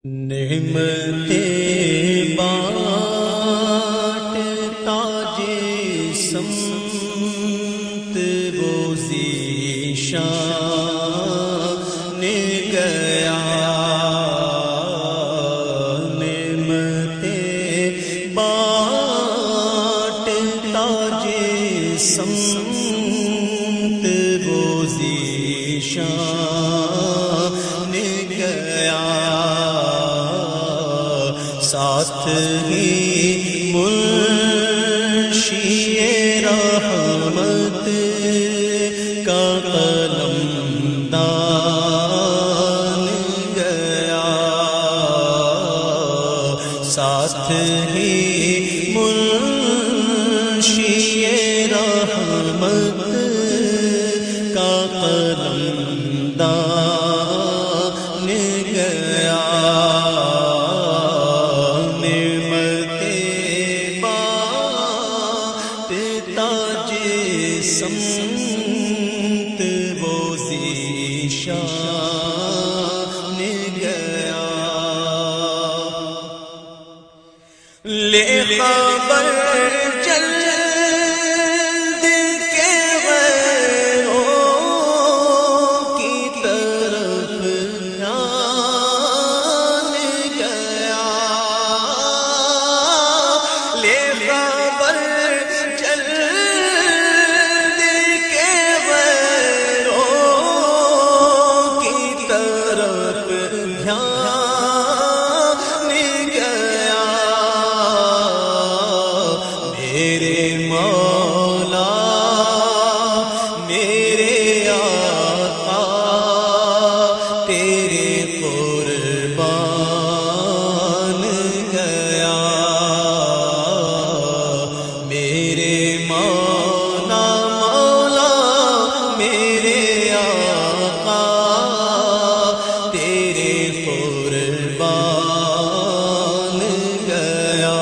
نعمتیں بانٹتا جسم وہ ذیشان گیا، نعمتیں بانٹتا جسم وہ ذیشان گیا، ساتھ ہی منشی رحمت کا قلم دان گیا، ساتھ ہی منشی رحمت کا قلم دان گیا، سمت وہ ذیشان گیا، لے خبر جلد کے غیروں کی طرف جان گیا، لے خبر میرے مولا میرے آقا تیرے قربان گیا، میرے مولا مولا میرے آقا تیرے قربان گیا،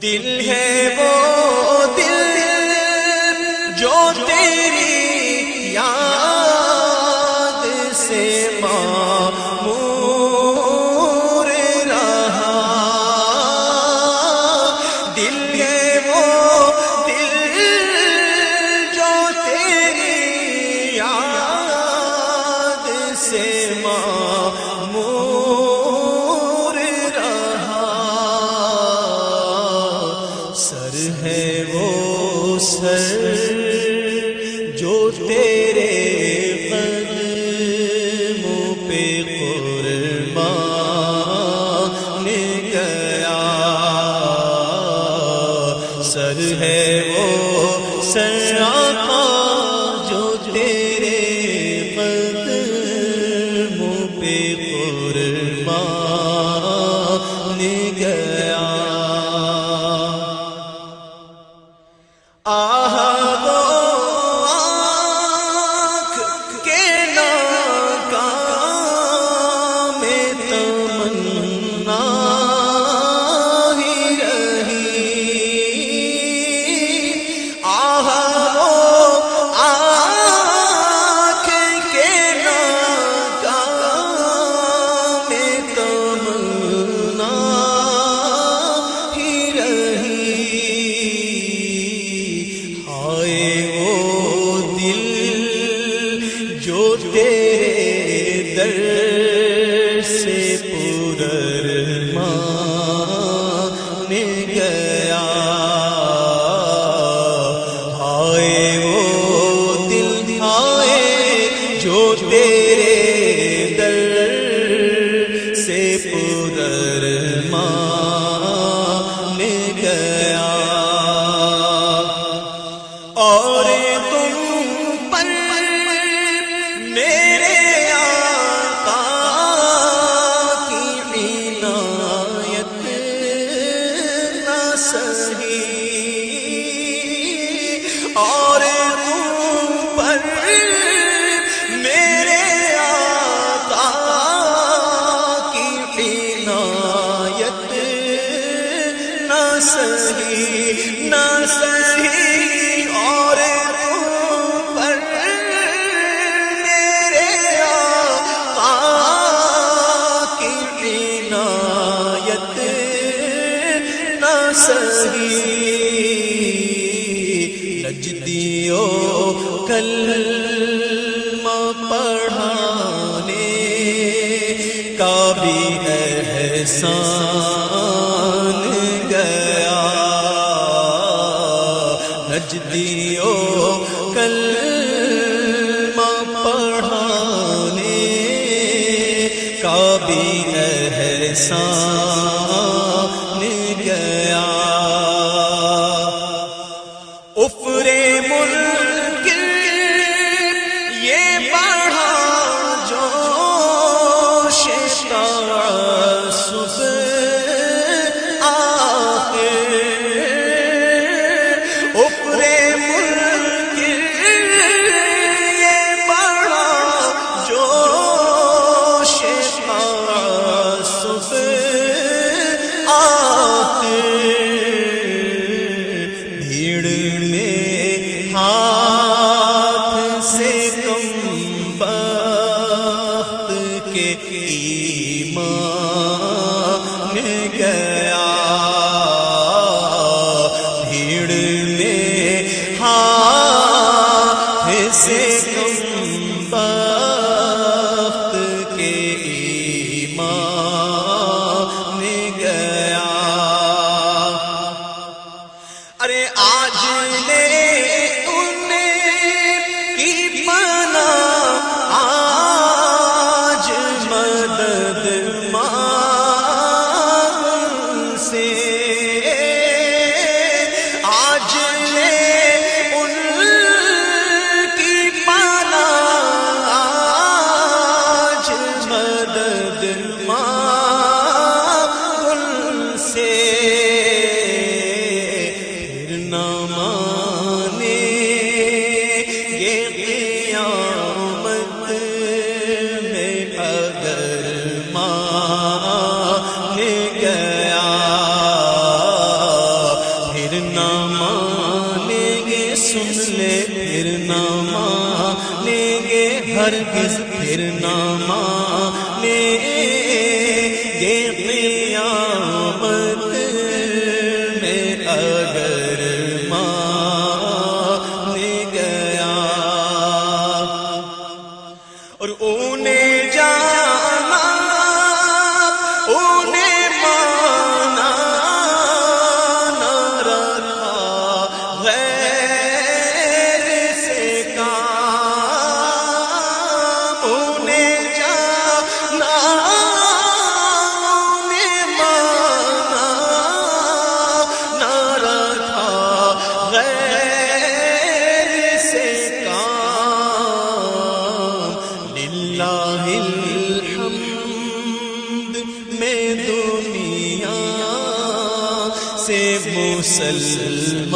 دل ہے وہ دل جو تیری یاد سے معمور رہا، دل ہے وہ دل جو تیری یاد سے معمور رہا، سر ہے وہ سر جو تیرے قدموں پہ قربان گیا، سر ہے وہ سر آقا جو تیرے قدموں پہ قربان گیا، آہ وہ آنکھ کے ناکام تمنا ہی رہی، آہ وہ آنکھ کے ناکام تمنا ہی رہی، آئے وہ دل جو تیرے در سے پرارمان گیا، آئے وہ دل آئے جو تیرے در سے پرارمان گیا، اور تم پر میرے آقا کی عنایت نہ سہی، اور تم پر میرے آقا کی عنایت نہ سہی نہ سہی، اور تم پر میرے آقا کا بھی احسان گیا، نجدیوں کلمہ پڑھانے کا بھی احسان گیا، افرے ملک یہ بڑھا جوش تعصب آخر، افرے ملک یہ بڑھا جوش تعصب آخر، بھیڑ میں ہاتھ سے کم بخت کے ایمان گیا، بھیڑ میں ہاتھ سے کم بخت کے ایمان گیا، ارے آج لے ان کی پناہ، آج مدد مانگ سے، آج لے ان کی پناہ، آج مدد مانگ سے، پھر نہ مانے یہ قیامت میں اگر مان گیا، پھر نہ مانیں گے، سن لے پھر نہ مانیں گے ہرگز، پھر نہ مانیں گے قیامت میں اگر مان گیا، اور انہیں جانا انہیں مانا نہ رکھا غیر سے کام، انہیں جانا انہیں مانا نہ رکھا غیر سے کام، للہ الحمد میں دنیا سے مسلمان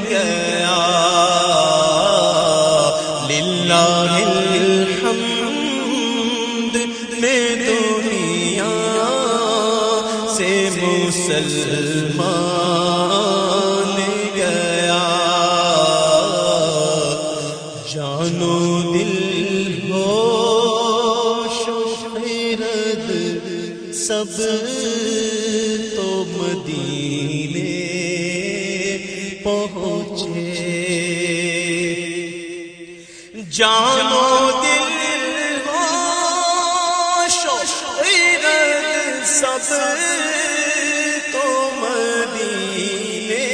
گیا، للہ الحمد میں دنیا سے مسلمان گیا، جانو دل ہوش و خرد سب تو مدینے پہنچے، جانو دل ہوش و خرد سب تو مدینے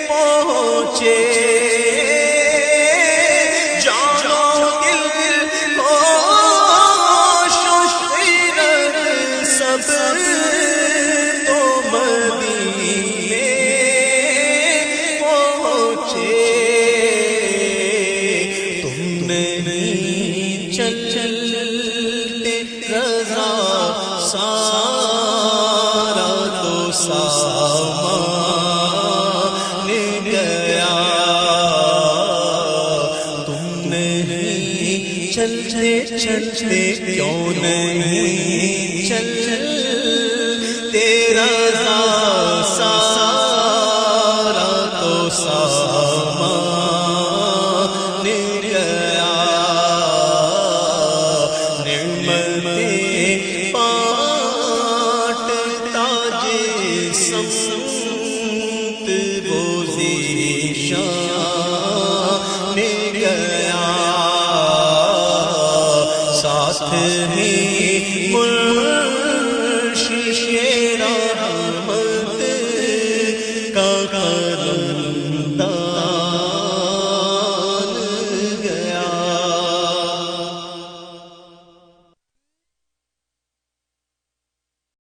پہنچے، چلتے رضا سارا تو سامان گیا، تم نہیں چلتے چلتے کیوں نہیں چلتے رضا سارا تو سامان گیا، پاٹتا جسمت وہ ذیشان گیا، ہے مرشد رحمت